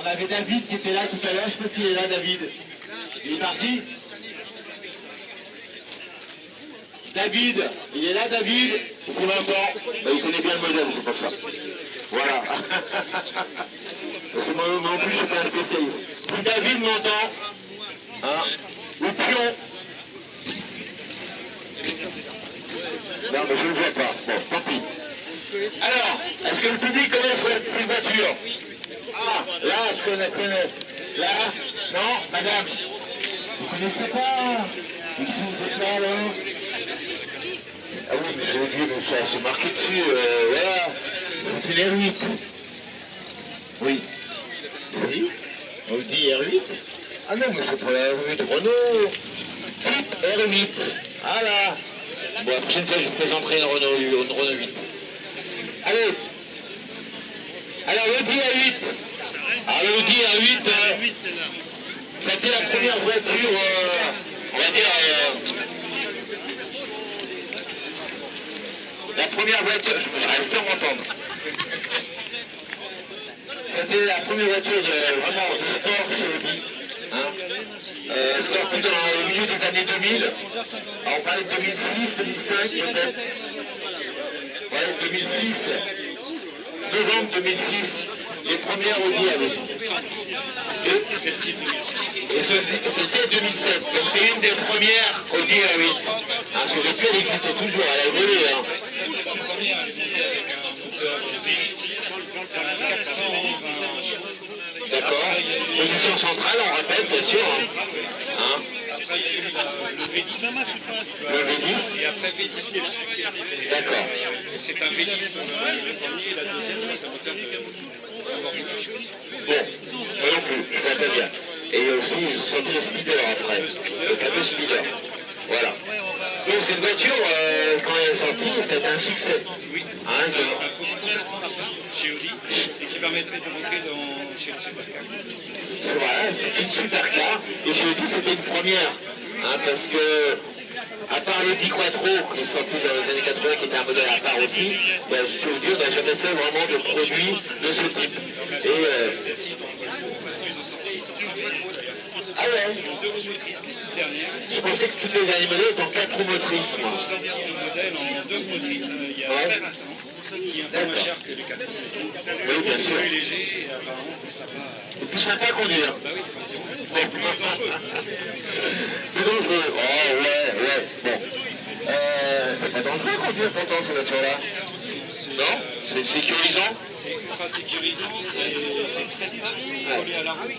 On avait David qui était là tout à l'heure, je ne sais pas s'il est là, David. Il est parti? David, il est là, David? C'est 20 ans. Ben, il connaît bien le modèle, c'est pour ça. Voilà. Parce que moi non plus, je ne suis pas un spécialiste. Si David m'entend, hein, ou Pion. Non, mais je ne le vois pas. Bon, tant pis. Alors, est-ce que le public connaît cette voiture? Ah, là, je connais. Là, non, madame. Vous ne connaissez pas? Qui vous êtes là, alors? Ah oui, mais j'ai oublié, mais ça, c'est marqué dessus, voilà. C'était l'R8. Oui. Oui. Audi R8. Ah non, mais c'est pour la R8 Renault. Type R8. Voilà. Bon, la prochaine fois, je vous présenterai une Renault 8. Allez. Alors, l'Audi A8. Alors, l'Audi A8, c'était la première voiture, on va dire, la première voiture, j'arrive plus à m'entendre. C'était la première voiture vraiment de sport chez Audi. Hein, sortie dans le milieu des années 2000. Alors, on parlait de 2006, 2005 peut-être. Ouais, 2006. Novembre 2006. Les premières Audi avec. Et celle-ci est 2007. Donc c'est une des premières Audi A8. Hein, que depuis elle existe toujours, elle a évolué. Hein. C'est la première, elle était avec un d'accord. Position centrale, on rappelle, bien sûr. Hein. Après, il y a eu le V10. Le V10. Et après V10. D'accord. C'est un V10 le premier, et la deuxième, c'est un moteur de... Bon, moi non plus, je vois pas bien. Et aussi, ils ont sorti le speeder après. Le fameux speeder. Voilà. Donc cette voiture, quand elle est sortie, c'était un succès. Oui. Hein, chez Audi, et qui permettrait de rentrer chez le supercar. Voilà, c'était une supercar. Et chez Audi, c'était une première. Hein, parce que, à part l'Audi Quattro, qui est sorti dans les années 80, qui était un modèle à part aussi, ben, chez Audi, on n'a jamais fait vraiment de produits de ce type. Et Ils ont sorti 5 voitures d'ailleurs. ah ouais. Ils ont 2 roues motrices, les toutes dernières. Je pensais que toutes les derniers modèles étaient en 4 roues motrices. Ils ont sorti le modèle en 2 roues motrices il y a très récemment, qui est un peu moins cher que les 4 roues motrices. Oui, bien sûr. Plus léger et apparemment plus sympa. C'est plus sympa à conduire. Bah oui, forcément. Plus dangereux. Plus dangereux. Oh ouais. Bon. C'est pas dangereux à conduire pourtant cette voiture-là. Non? C'est sécurisant? C'est ultra sécurisant, c'est très stable, c'est collé à la route.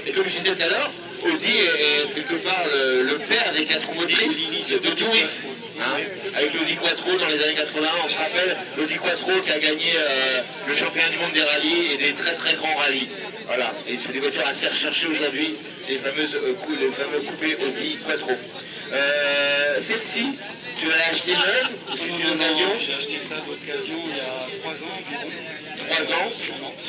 Et comme je disais tout à l'heure, Audi est quelque part le père des 4 roues motrices de tourisme. Hein, avec l'Audi Quattro dans les années 80, on se rappelle l'Audi Quattro qui a gagné le championnat du monde des rallyes et des très très grands rallyes. Voilà, et c'est des voitures assez recherchées aujourd'hui, les fameux coupés Audi Quattro. Celle-ci, tu l'as acheté neuve ou c'est une occasion? J'ai acheté ça d'occasion il y a 3 ans environ. 3 ans Sur Nantes.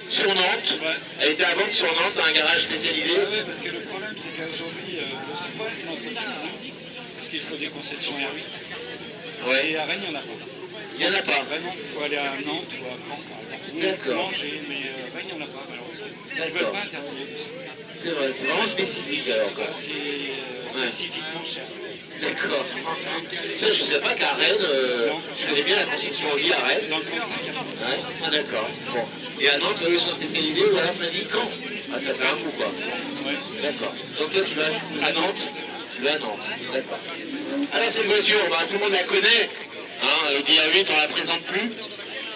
Sur Nantes. Ouais. Elle était à vendre sur Nantes dans un garage spécialisé. Oui, parce que le problème c'est qu'aujourd'hui, c'est pas c'est l'entretien, parce qu'il faut des concessions R8. Ouais. Et à Rennes, il n'y en a pas. Il n'y en a pas. Vraiment, il faut aller à Nantes ou à Caen par exemple. D'accord. Manger, mais Rennes, il n'y en a pas malheureusement. Ils ne D'accord. veulent pas intervenir dessus. C'est vrai, c'est vraiment spécifique alors. Quoi. C'est spécifiquement cher. D'accord. Ça, je ne savais pas qu'à Rennes, je connais bien la concession Audi à Rennes. Dans le Cansac, Ouais. Ah d'accord. Bon. Et à Nantes, eux, ils sont spécialisés, ou alors tu m'as dit Caen. Ah, ça fait un coup, quoi. ouais. D'accord. Donc toi, tu vas à Nantes. Tu vas à Nantes. D'accord. Alors, cette voiture, bah, tout le monde la connaît. Hein, Audi A8, on ne la présente plus.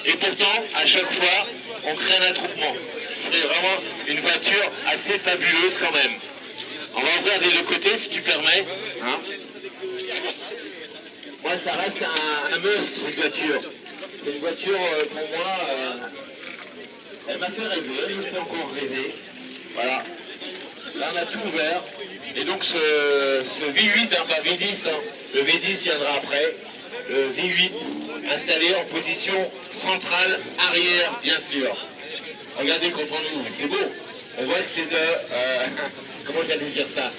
Et pourtant, à chaque fois, on crée un attroupement. C'est vraiment une voiture assez fabuleuse quand même. On va ouvrir des deux côtés, si tu permets. Hein. Moi, ça reste un must, cette voiture. C'est une voiture, pour moi, elle m'a fait rêver, elle me fait encore rêver. Voilà. Là, on a tout ouvert. Et donc, ce V8, hein, pas V10, hein, le V10 viendra après. Le V8 installé en position centrale arrière, bien sûr. Regardez contre nous, c'est beau. On voit que c'est de... comment j'allais dire ça?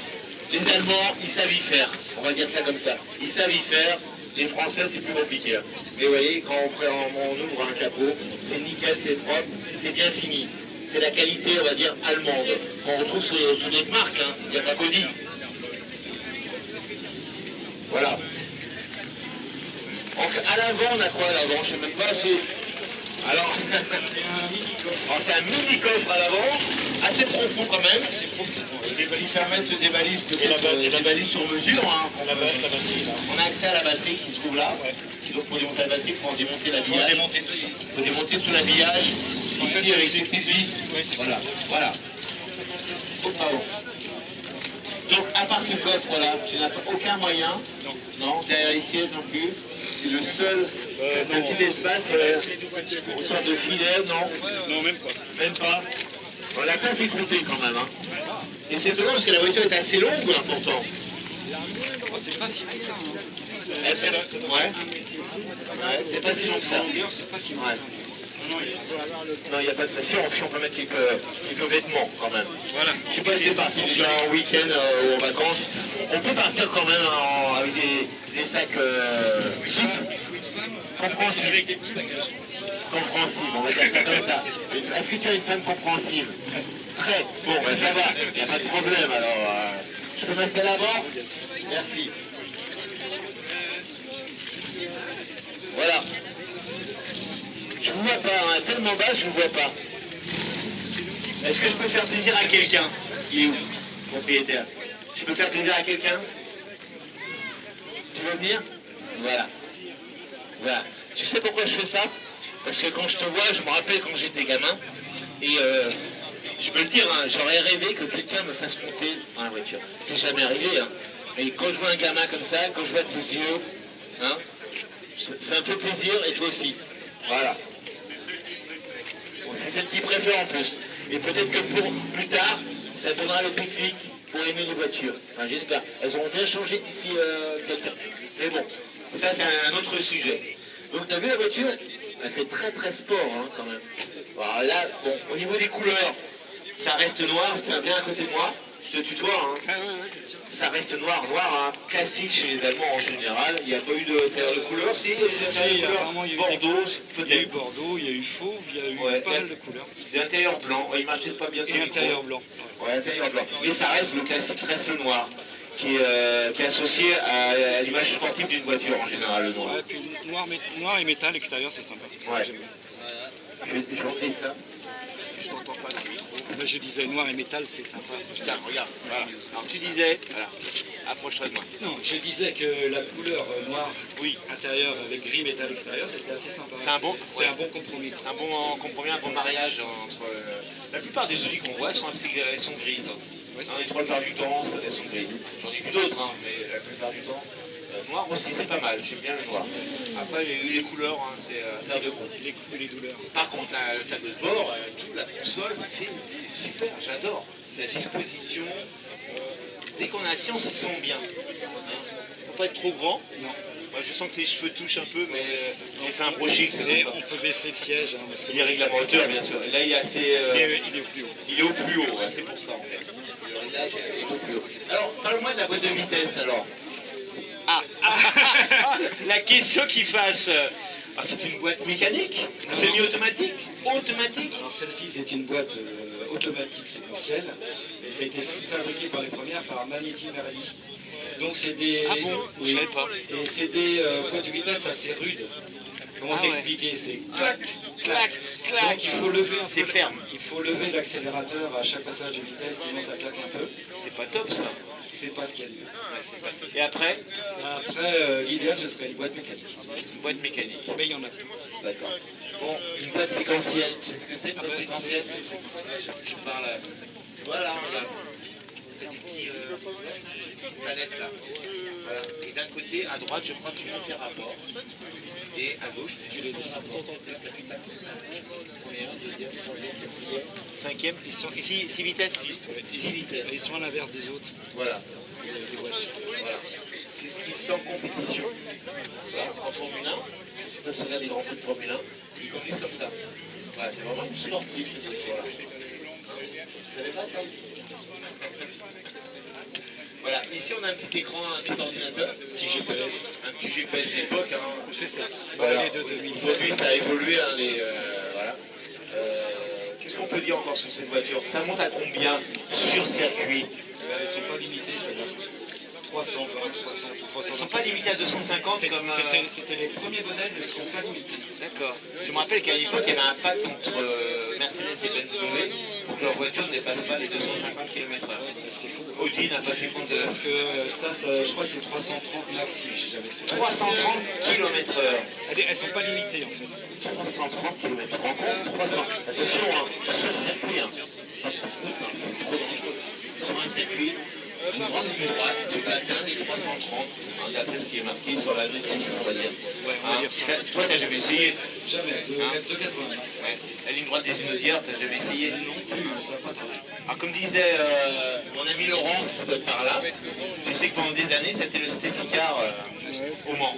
Les Allemands, ils savent y faire. On va dire ça comme ça. Ils savent y faire. Les Français, c'est plus compliqué. Mais vous voyez, quand on ouvre un capot, c'est nickel, c'est propre, c'est bien fini. c'est la qualité, on va dire, allemande, qu'on retrouve sur d'autres marques, hein. Il n'y a pas qu'Audi. Voilà. Donc à l'avant, on a quoi à l'avant? Je ne sais même pas, alors, c'est un mini coffre à l'avant, assez profond quand même. C'est profond. Les valises permettent des valises, des valises sur mesure. Hein. La batterie, là. On a accès à la batterie qui se trouve là. Ouais. Donc pour démonter la batterie, il faut en démonter l'habillage. Il faut démonter tout ça. Il faut démonter tout l'habillage. En fait, Ici avec c'est ces petites vis. Oui, c'est Voilà. ça. Voilà. Oh, pardon. Donc à part ce coffre là, tu n'as aucun moyen. Non, derrière les sièges non plus. C'est le seul un petit espace. Une sorte de filet, non? Non, même pas. Même pas. Bon, la place est comptée quand même. Hein. Et c'est étonnant parce que la voiture est assez longue là pourtant. Oh, c'est pas si long que ça. Hein. Ouais. Ouais, c'est pas si long que ça. C'est pas si long Ouais. que ça. Non, il n'y a pas de pression, puis on peut mettre quelques vêtements quand même. Voilà. Je sais pas si c'est parti déjà en week-end ou en vacances. On peut partir quand même avec des sacs compréhensibles. Avec des petits bagages. Compréhensible, on va dire ça comme ça. Est-ce que tu as une femme compréhensive? Très. Bon, ben ça va, il n'y a pas de problème. Alors, je peux m'installer là-bas? Merci. Voilà. Je ne vous vois pas, hein, tellement bas, je ne vous vois pas. Est-ce que je peux faire plaisir à quelqu'un? Il est où, propriétaire? Je peux faire plaisir à quelqu'un? Tu veux venir? Voilà. Voilà. Tu sais pourquoi je fais ça? Parce que quand je te vois, je me rappelle quand j'étais gamin, et je peux le dire, hein, j'aurais rêvé que quelqu'un me fasse monter dans la voiture. C'est jamais arrivé, hein. Et quand je vois un gamin comme ça, quand je vois tes yeux, hein, ça me fait plaisir, et toi aussi. Voilà. Bon, c'est celle qui préfère en plus. Et peut-être que pour plus tard, ça donnera le déclic pour aimer les voitures. Enfin, j'espère. Elles auront bien changé d'ici quelques... Mais bon, ça c'est un autre sujet. Donc tu as vu la voiture? Elle fait très très sport hein, quand même. Alors là, bon, au niveau des couleurs, ça reste noir, tiens bien à côté de moi. Je te tutoie, hein. Ah ouais, bien sûr. Ça reste noir, hein. Classique chez les Allemands en général. Il n'y a pas eu de tailleur de couleur, si, Apparemment, il y a eu Bordeaux, Il y a eu Bordeaux, il y a eu Fauve, il y a eu Ouais, pas mal de couleurs. Des intérieurs blancs, il marchait pas bien sur Et le intérieur blanc. Ouais, intérieur blanc. Mais ça reste, le classique reste le noir, qui est associé à l'image sportive d'une voiture en général, le noir. Ouais, puis noir et métal, extérieur, c'est sympa. Ouais. Je vais monter ça. Je t'entends pas. Là, je disais noir et métal, c'est sympa. Tiens, regarde, voilà. Alors tu disais, voilà, approche-toi de moi. Non, je disais que la couleur noir Oui. intérieur avec gris métal extérieur, c'était assez sympa. C'est un bon, C'est un bon compromis. C'est un bon compromis, un bon mariage entre... La plupart des Audi qu'on voit sont elles sont grises. Ouais, Hein, les trois quarts du temps, elles sont grises. J'en ai vu d'autres, hein, mais la plupart du temps. Noir aussi, c'est pas mal. J'aime bien le noir. Après, les couleurs, hein, c'est terre de con. Les coups et les douleurs. Par contre, le tableau de bord, toute la console, c'est super. J'adore. C'est la disposition. Dès qu'on est assis, on s'y sent bien. Faut pas être trop grand. Non. Moi, je sens que les cheveux touchent un peu, mais j'ai fait un brochique, c'est Et comme ça. on peut baisser le siège. Hein, parce que Il est règlement hauteur, bien sûr. Là, il est assez... il est au plus haut. Il est au plus haut, ouais, c'est pour ça, en fait. Le réglage est au plus haut. Alors, parle-moi de la boîte de vitesse, alors. La question qui fasse... c'est une boîte mécanique, semi-automatique, automatique. Alors celle-ci, c'est une boîte automatique séquentielle. Et ça a été fabriqué par les premières par Magneti Marelli. Donc c'est des... Ah bon? Oui. Je savais pas. Et c'est des boîtes de vitesse assez rudes. Comment Ah ouais. t'expliquer? C'est Clac, clac, clac. Donc il faut lever un peu. C'est ferme. Il faut lever l'accélérateur à chaque passage de vitesse, sinon ça claque un peu. C'est pas top, ça. C'est pas ce qu'il y a de mieux. Et après, Après, l'idéal, ce serait une boîte mécanique. une boîte mécanique. Mais il y en a plus. D'accord. Bon, une boîte séquentielle. Tu sais ce que c'est, une boîte séquentielle? Je parle... Voilà, regarde. T'as des petites palettes là. Voilà. Et d'un côté, à droite, je crois que tu montes les rapports. Et à gauche, tu les descends. Premier, deuxième, troisième, quatrième, cinquième. Ils sont 6 vitesses, 6. 6 vitesses. Ils sont à l'inverse des autres. Voilà. Voilà. C'est ce qui se fait en compétition. Voilà. En Formule 1, si tu te souviens des grands prix de Formule 1, ils conduisent comme ça. Voilà, c'est vraiment sportif cette voiture-là. Vous savez pas ça? Voilà, ici on a un petit écran, un petit ordinateur, un petit GPS d'époque. Hein. C'est ça. Voilà. Les de 2007. Aujourd'hui ça a évolué, hein, voilà. Qu'est-ce qu'on peut dire encore sur cette voiture? Ça monte à combien sur circuit? Elles ne sont pas limitées, celles-là. 320, 300, 300. Elles ne sont pas limitées à 250 comme... C'était les premiers modèles, ne sont pas limités. D'accord. Je me rappelle qu'à l'époque, il y avait un pacte entre Mercedes et BMW pour que leur voiture ne dépasse pas les 250 km/h. C'est fou. Audi n'a pas tenu compte de... Parce que ça, je crois que c'est 330 maxi, j'ai jamais fait. 330 km/h. Elles sont pas limitées en fait. 330 km. Tu rends compte 300. Attention, hein, pas sur le circuit, hein. Pas sur le route, hein. C'est trop dangereux. Sur un circuit, une grande ligne droite, tu peux atteindre les 330, hein, d'après ce qui est marqué sur la notice, on va dire. Ouais, on va dire ça. Toi, t'as jamais essayé? Jamais, de 80 max. Ouais. La ligne droite des Unodières, t'as jamais essayé? Non plus, ça n'a pas travaillé. Alors comme disait mon ami Laurence, qui doit être par là, tu sais que pendant des années, c'était le Stefficar au Mans.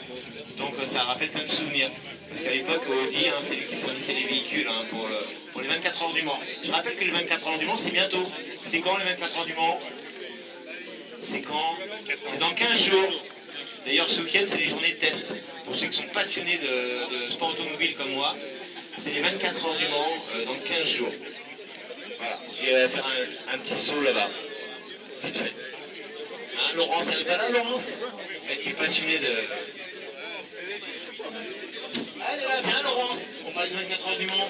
Donc ça rappelle plein de souvenirs. Parce qu'à l'époque, Audi, hein, c'est lui qui fournissait les véhicules hein, pour les 24 heures du Mans. Je rappelle que les 24 heures du Mans, c'est bientôt. C'est quand les 24 heures du Mans? C'est quand? C'est dans 15 jours. D'ailleurs, ce week-end, c'est les journées de test. Pour ceux qui sont passionnés de sport automobile comme moi, c'est les 24 heures du Mans dans 15 jours. Voilà, j'irai faire un petit saut là-bas. Vite fait. Hein, Laurence, elle n'est pas là, Laurence? Elle qui est passionnée de... Allez là, viens Laurence, on parle des 24 heures du Mans.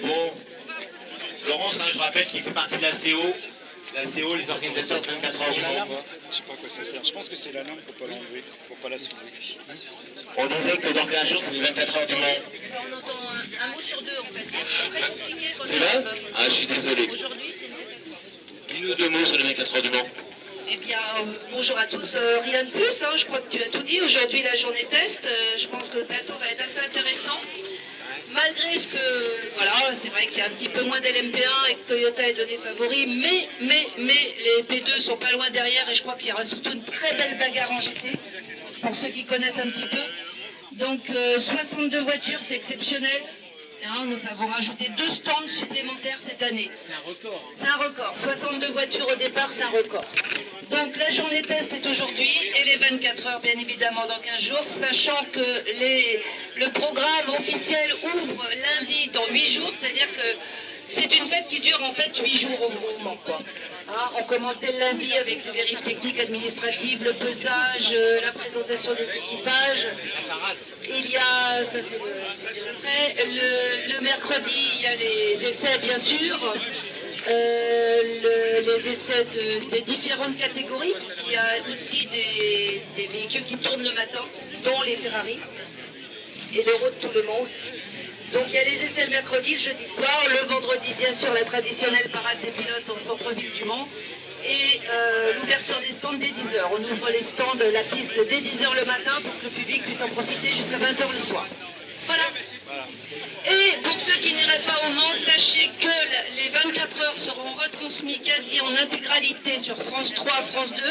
Bon, Laurence, hein, je rappelle qu'il fait partie de la CO. La CO, les organisateurs de 24 heures du Mans. Je sais pas à quoi ça sert. Je pense que c'est la lampe pour pas l'enlever, pour pas la soulever. On disait que dans 15 jours, c'est les 24 heures du Mans. On entend un mot sur deux en fait. C'est très compliqué quand C'est vrai? Ah, je suis désolé. Aujourd'hui, c'est une catastrophe. Dis-nous deux mots sur les 24 heures du Mans. Eh bien, bonjour à tous. Rien de plus, hein, je crois que tu as tout dit. Aujourd'hui, la journée test, je pense que le plateau va être assez intéressant. Malgré ce que, voilà, c'est vrai qu'il y a un petit peu moins d'LMP1 et que Toyota est donné favori, mais les P2 sont pas loin derrière et je crois qu'il y aura surtout une très belle bagarre en GT, pour ceux qui connaissent un petit peu. Donc 62 voitures, c'est exceptionnel. Hein, nous avons rajouté 2 stands supplémentaires cette année. C'est un record. C'est un record. 62 voitures au départ, c'est un record. Donc la journée test est aujourd'hui et les 24 heures bien évidemment dans 15 jours, sachant que le programme officiel ouvre lundi dans 8 jours, c'est-à-dire que c'est une fête qui dure en fait 8 jours au mouvement. Hein, on commence dès le lundi avec les vérifs techniques administratives, le pesage, la présentation des équipages. Il y a, ça c'est après, le mercredi, il y a les essais bien sûr. Les essais des différentes catégories, puisqu'il y a aussi des véhicules qui tournent le matin, dont les Ferrari, et l'Euro de tout le Mans aussi. Donc il y a les essais le mercredi, le jeudi soir, le vendredi bien sûr la traditionnelle parade des pilotes au centre-ville du Mans, et l'ouverture des stands dès 10h. On ouvre les stands, la piste dès 10h le matin pour que le public puisse en profiter jusqu'à 20h le soir. Voilà. Et pour ceux qui n'iraient pas au Mans, sachez que les 24 heures seront retransmis quasi en intégralité sur France 3, France 2.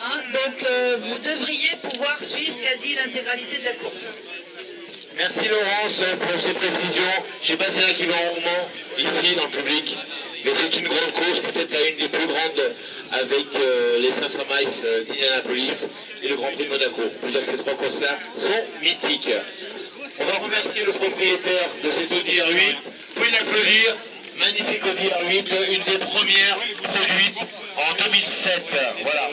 Hein, donc vous devriez pouvoir suivre quasi l'intégralité de la course. Merci Laurence pour ces précisions. Je ne sais pas s'il y en a qui vont au Mans, ici dans le public, mais c'est une grande course, peut-être une des plus grandes avec les 500 miles d'Indianapolis et le Grand Prix de Monaco. On peut dire que ces 3 courses-là sont mythiques. On va remercier le propriétaire de cette Audi R8. Vous pouvez l'applaudir. Magnifique Audi R8, une des premières produites en 2007. Voilà.